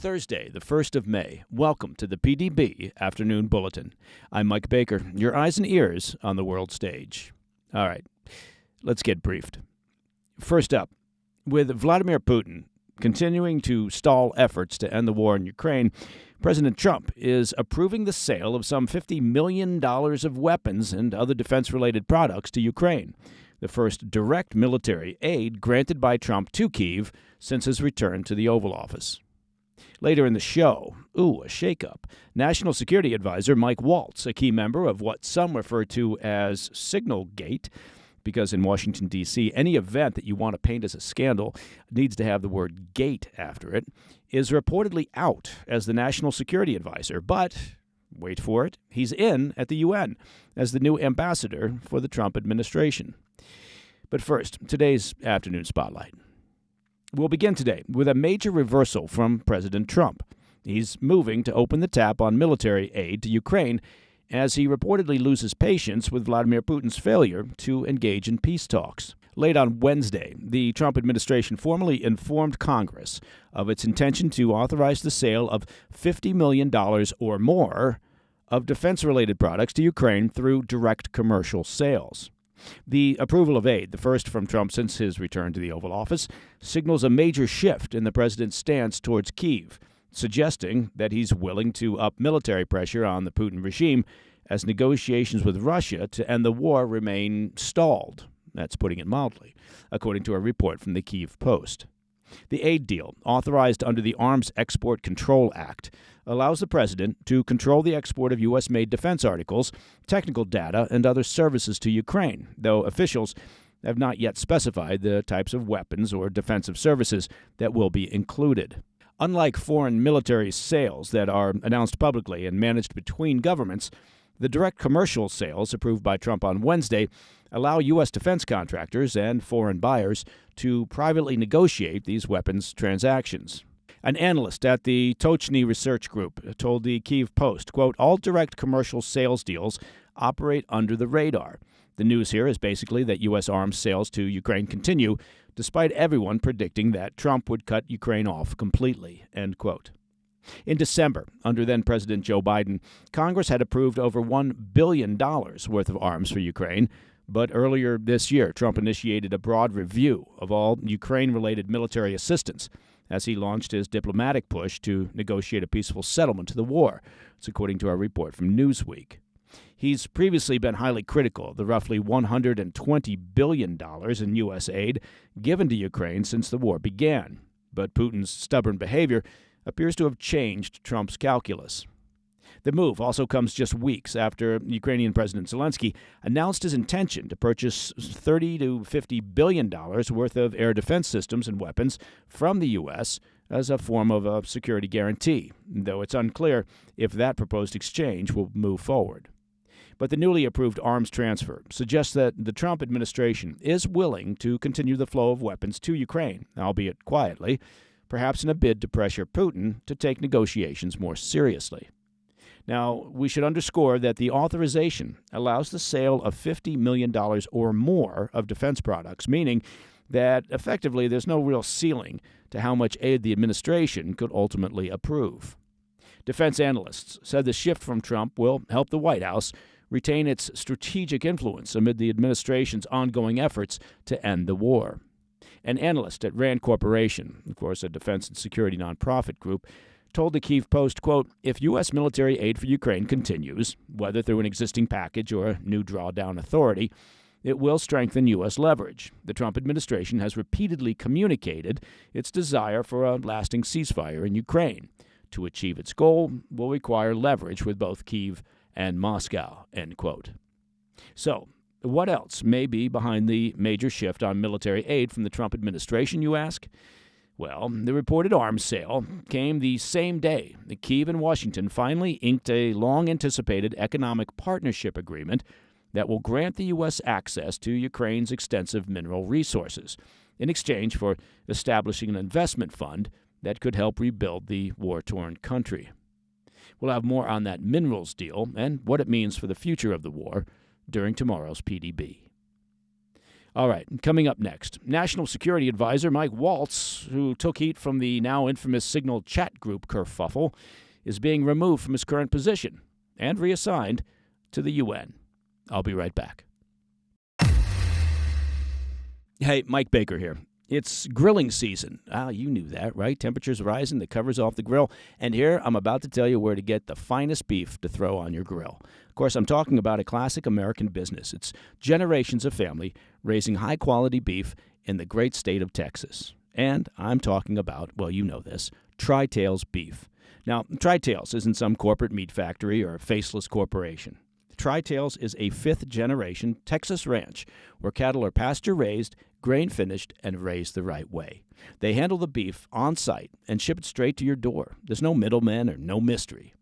Thursday, the 1st of May. Welcome to the PDB Afternoon Bulletin. I'm Mike Baker, your eyes and ears on the world stage. All right, let's get briefed. First up, with Vladimir Putin continuing to stall efforts to end the war in Ukraine, President Trump is approving the sale of some $50 million of weapons and other defense-related products to Ukraine, the first direct military aid granted by Trump to Kyiv since his return to the Oval Office. Later in the show, a shakeup. National Security Adviser Mike Waltz, a key member of what some refer to as Signal Gate, because in Washington, D.C., any event that you want to paint as a scandal needs to have the word gate after it, is reportedly out as the National Security Advisor. But, wait for it, he's in at the UN as the new ambassador for the Trump administration. But first, today's afternoon spotlight. We'll begin today with a major reversal from President Trump. He's moving to open the tap on military aid to Ukraine as he reportedly loses patience with Vladimir Putin's failure to engage in peace talks. Late on Wednesday, the Trump administration formally informed Congress of its intention to authorize the sale of $50 million or more of defense-related products to Ukraine through direct commercial sales. The approval of aid, the first from Trump since his return to the Oval Office, signals a major shift in the president's stance towards Kyiv, suggesting that he's willing to up military pressure on the Putin regime as negotiations with Russia to end the war remain stalled. That's putting it mildly, according to a report from the Kyiv Post. The aid deal, authorized under the Arms Export Control Act, allows the president to control the export of U.S.-made defense articles, technical data, and other services to Ukraine, though officials have not yet specified the types of weapons or defensive services that will be included. Unlike foreign military sales that are announced publicly and managed between governments, the direct commercial sales approved by Trump on Wednesday allow U.S. defense contractors and foreign buyers to privately negotiate these weapons transactions. An analyst at the Tochny Research Group told the Kyiv Post, quote, "All direct commercial sales deals operate under the radar. The news here is basically that U.S. arms sales to Ukraine continue, despite everyone predicting that Trump would cut Ukraine off completely," end quote. In December, under then-President Joe Biden, Congress had approved over $1 billion worth of arms for Ukraine, but earlier this year, Trump initiated a broad review of all Ukraine-related military assistance as he launched his diplomatic push to negotiate a peaceful settlement to the war. It's according to a report from Newsweek. He's previously been highly critical of the roughly $120 billion in U.S. aid given to Ukraine since the war began, but Putin's stubborn behavior appears to have changed Trump's calculus. The move also comes just weeks after Ukrainian President Zelensky announced his intention to purchase $30 to $50 billion worth of air defense systems and weapons from the U.S. as a form of a security guarantee, though it's unclear if that proposed exchange will move forward. But the newly approved arms transfer suggests that the Trump administration is willing to continue the flow of weapons to Ukraine, albeit quietly, perhaps in a bid to pressure Putin to take negotiations more seriously. Now, we should underscore that the authorization allows the sale of $50 million or more of defense products, meaning that effectively there's no real ceiling to how much aid the administration could ultimately approve. Defense analysts said the shift from Trump will help the White House retain its strategic influence amid the administration's ongoing efforts to end the war. An analyst at Rand Corporation, of course a defense and security nonprofit group, told the Kyiv Post, quote, "If U.S. military aid for Ukraine continues, whether through an existing package or a new drawdown authority, it will strengthen U.S. leverage. The Trump administration has repeatedly communicated its desire for a lasting ceasefire in Ukraine. To achieve its goal will require leverage with both Kyiv and Moscow," end quote. So, what else may be behind the major shift on military aid from the Trump administration, you ask? Well, the reported arms sale came the same day that Kyiv and Washington finally inked a long-anticipated economic partnership agreement that will grant the U.S. access to Ukraine's extensive mineral resources in exchange for establishing an investment fund that could help rebuild the war-torn country. We'll have more on that minerals deal and what it means for the future of the war during tomorrow's PDB. All right, coming up next, National Security Adviser Mike Waltz, who took heat from the now infamous Signal chat group kerfuffle, is being removed from his current position and reassigned to the UN. I'll be right back. Hey, Mike Baker here. It's grilling season. You knew that, right? Temperatures rising, the cover's off the grill. And here, I'm about to tell you where to get the finest beef to throw on your grill. Of course, I'm talking about a classic American business. It's generations of family raising high-quality beef in the great state of Texas. And I'm talking about, well, you know this, Tri-Tails beef. Now, Tri-Tails isn't some corporate meat factory or faceless corporation. Tri-Tails is a fifth-generation Texas ranch where cattle are pasture-raised, grain-finished, and raised the right way. They handle the beef on-site and ship it straight to your door. There's no middleman or no mystery.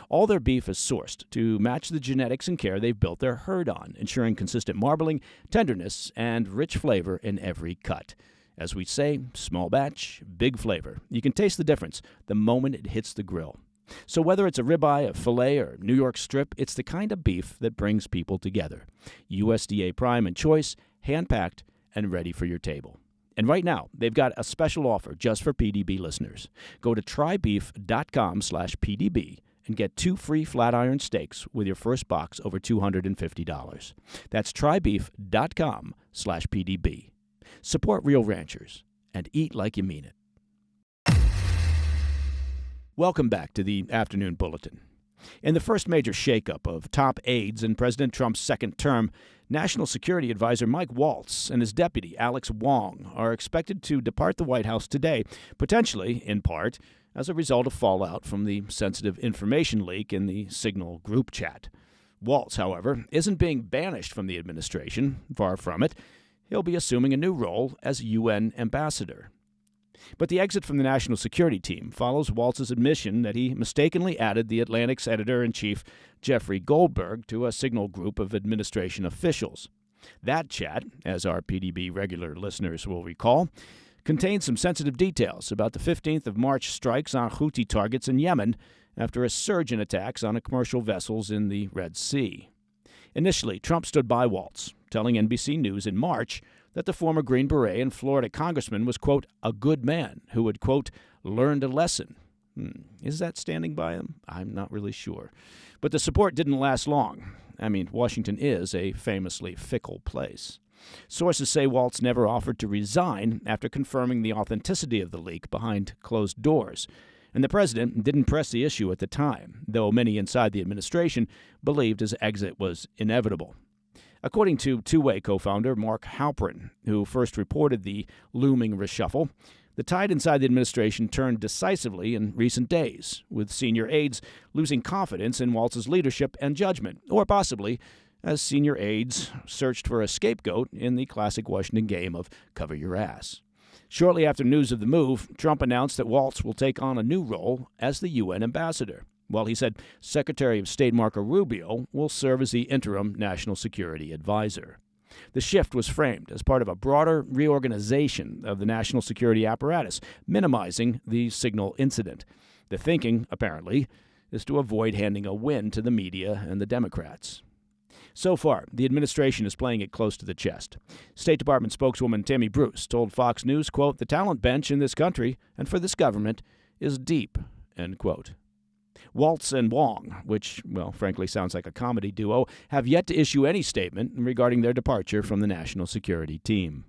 All their beef is sourced to match the genetics and care they've built their herd on, ensuring consistent marbling, tenderness, and rich flavor in every cut. As we say, small batch, big flavor. You can taste the difference the moment it hits the grill. So whether it's a ribeye, a filet, or New York strip, it's the kind of beef that brings people together. USDA prime and choice, hand-packed, and ready for your table. And right now, they've got a special offer just for PDB listeners. Go to trybeef.com/PDB and get 2 free flat iron steaks with your first box over $250. That's trybeef.com/PDB. Support real ranchers and eat like you mean it. Welcome back to the Afternoon Bulletin. In the first major shakeup of top aides in President Trump's second term, National Security Adviser Mike Waltz and his deputy, Alex Wong, are expected to depart the White House today, potentially, in part, as a result of fallout from the sensitive information leak in the Signal group chat. Waltz, however, isn't being banished from the administration. Far from it. He'll be assuming a new role as UN ambassador. But the exit from the national security team follows Waltz's admission that he mistakenly added the Atlantic's editor-in-chief, Jeffrey Goldberg, to a Signal group of administration officials. That chat, as our PDB regular listeners will recall, contained some sensitive details about the 15th of March strikes on Houthi targets in Yemen after a surge in attacks on commercial vessels in the Red Sea. Initially, Trump stood by Waltz, telling NBC News in March that the former Green Beret and Florida congressman was, quote, a good man who had, quote, learned a lesson. Is that standing by him? I'm not really sure. But the support didn't last long. I mean, Washington is a famously fickle place. Sources say Waltz never offered to resign after confirming the authenticity of the leak behind closed doors. And the president didn't press the issue at the time, though many inside the administration believed his exit was inevitable. According to two-way co-founder Mark Halperin, who first reported the looming reshuffle, the tide inside the administration turned decisively in recent days, with senior aides losing confidence in Waltz's leadership and judgment, or possibly as senior aides searched for a scapegoat in the classic Washington game of cover your ass. Shortly after news of the move, Trump announced that Waltz will take on a new role as the UN ambassador. Well, he said Secretary of State Marco Rubio will serve as the interim national security advisor. The shift was framed as part of a broader reorganization of the national security apparatus, minimizing the Signal incident. The thinking, apparently, is to avoid handing a win to the media and the Democrats. So far, the administration is playing it close to the chest. State Department spokeswoman Tammy Bruce told Fox News, quote, the talent bench in this country and for this government is deep, end quote. Waltz and Wong, which, well, frankly sounds like a comedy duo, have yet to issue any statement regarding their departure from the national security team.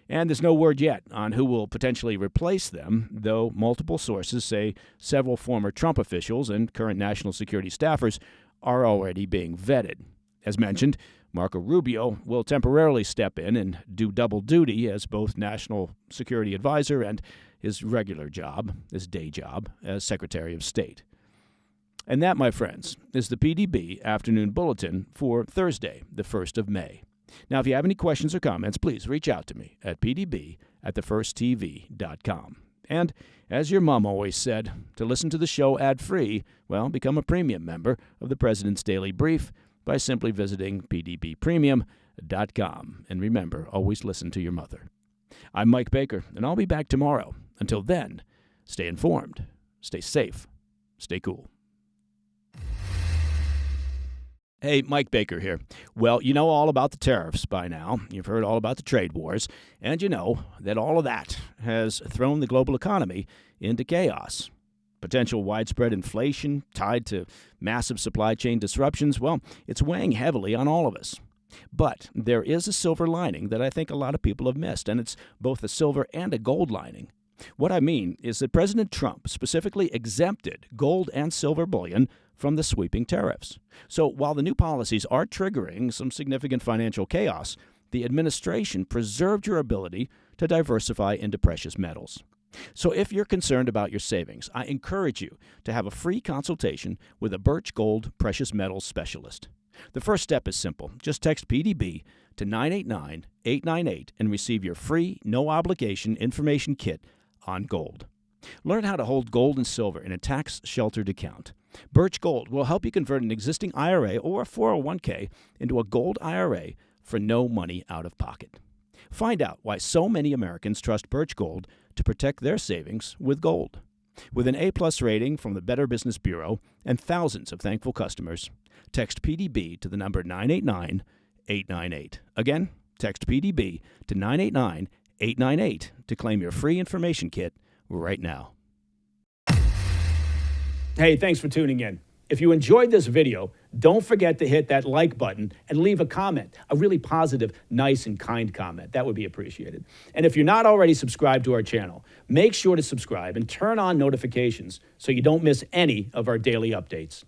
And there's no word yet on who will potentially replace them, though multiple sources say several former Trump officials and current national security staffers are already being vetted. As mentioned, Marco Rubio will temporarily step in and do double duty as both national security advisor and his regular job, his day job, as Secretary of State. And that, my friends, is the PDB Afternoon Bulletin for Thursday, the 1st of May. Now, if you have any questions or comments, please reach out to me at pdb@thefirsttv.com. And, as your mom always said, to listen to the show ad-free, well, become a premium member of the President's Daily Brief by simply visiting pdbpremium.com. And remember, always listen to your mother. I'm Mike Baker, and I'll be back tomorrow. Until then, stay informed, stay safe, stay cool. Hey, Mike Baker here. Well, you know all about the tariffs by now. You've heard all about the trade wars, and you know that all of that has thrown the global economy into chaos. Potential widespread inflation tied to massive supply chain disruptions, well, it's weighing heavily on all of us. But there is a silver lining that I think a lot of people have missed, and it's both a silver and a gold lining. What I mean is that President Trump specifically exempted gold and silver bullion from the sweeping tariffs. So while the new policies are triggering some significant financial chaos, the administration preserved your ability to diversify into precious metals. So if you're concerned about your savings, I encourage you to have a free consultation with a Birch Gold precious metals specialist. The first step is simple. Just text PDB to 989-898 and receive your free, no-obligation information kit on gold. Learn how to hold gold and silver in a tax-sheltered account. Birch Gold will help you convert an existing IRA or a 401k into a gold IRA for no money out of pocket. Find out why so many Americans trust Birch Gold to protect their savings with gold. With an A-plus rating from the Better Business Bureau and thousands of thankful customers, text PDB to the number 989-898. Again, text PDB to 989-898 to claim your free information kit right now. Hey, thanks for tuning in. If you enjoyed this video, don't forget to hit that like button and leave a comment, a really positive, nice, and kind comment. That would be appreciated. And if you're not already subscribed to our channel, make sure to subscribe and turn on notifications so you don't miss any of our daily updates.